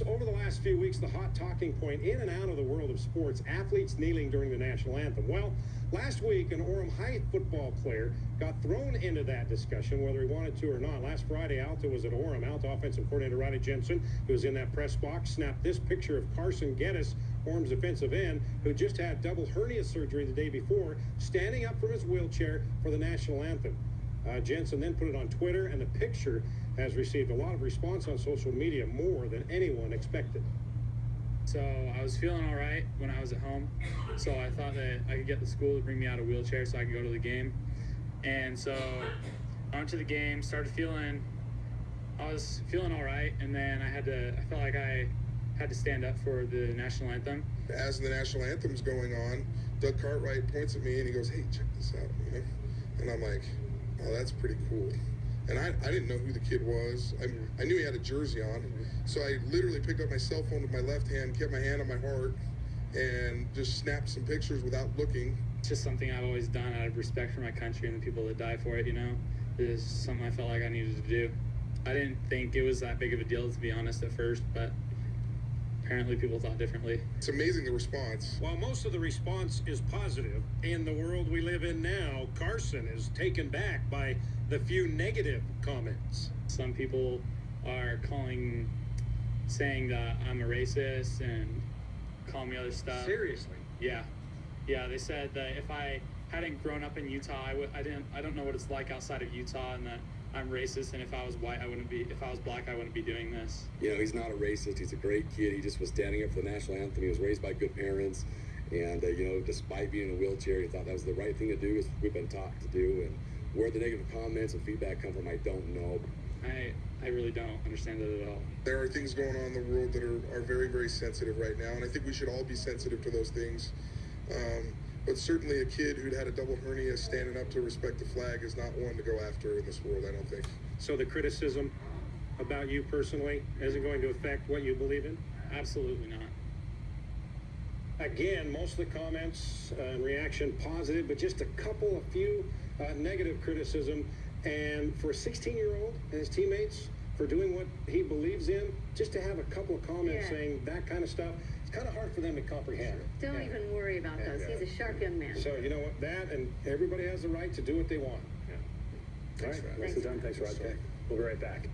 Over the last few weeks, the hot talking point in and out of the world of sports, athletes kneeling during the national anthem. Well, last week, an Orem High football player got thrown into that discussion, whether he wanted to or not. Last Friday, Alta was at Orem. Alta offensive coordinator Ronnie Jensen, who was in that press box, snapped this picture of Carson Ksl, Orem's defensive end, who just had double hernia surgery the day before, standing up from his wheelchair for the national anthem. Jensen then put it on Twitter, and the picture has received a lot of response on social media, more than anyone expected. So I was feeling all right when I was at home, so I thought that I could get the school to bring me out of a wheelchair so I could go to the game. And so I went to the game, I was feeling all right, and then I felt like I had to stand up for the national anthem. As the national anthem's going on, Doug Cartwright points at me and he goes, "Hey, check this out," you know? And I'm like, "Oh, that's pretty cool." And I didn't know who the kid was. I knew he had a jersey on. So I literally picked up my cell phone with my left hand, kept my hand on my heart, and just snapped some pictures without looking. It's just something I've always done out of respect for my country and the people that die for it, you know? It's something I felt like I needed to do. I didn't think it was that big of a deal, to be honest, at first, but apparently people thought differently. It's amazing, the response. While most of the response is positive, in the world we live in now, Carson is taken back by the few negative comments. Some people are saying that I'm a racist and calling me other stuff. Seriously? Yeah. They said that if I hadn't grown up in Utah, I don't know what it's like outside of Utah, and that I'm racist, and if I was white, if I was black, I wouldn't be doing this. You know, he's not a racist. He's a great kid. He just was standing up for the national anthem. He was raised by good parents, and you know, despite being in a wheelchair, he thought that was the right thing to do, as we've been taught to do. And where the negative comments and feedback come from, I don't know. I really don't understand it at all. There are things going on in the world that are very, very sensitive right now, and I think we should all be sensitive to those things. But certainly a kid who'd had a double hernia standing up to respect the flag is not one to go after in this world, I don't think. So the criticism about you personally isn't going to affect what you believe in? Absolutely not. Again, most of the comments and reaction positive, but just a few negative criticism. And for a 16-year-old and his teammates, for doing what he believes in, just to have a couple of comments saying that kind of stuff, it's kind of hard for them to comprehend. Don't even worry about those. He's a sharp young man. So, you know what, that, and everybody has the right to do what they want. Thanks, All right, nicely done. Thanks, Rod. We'll be right back.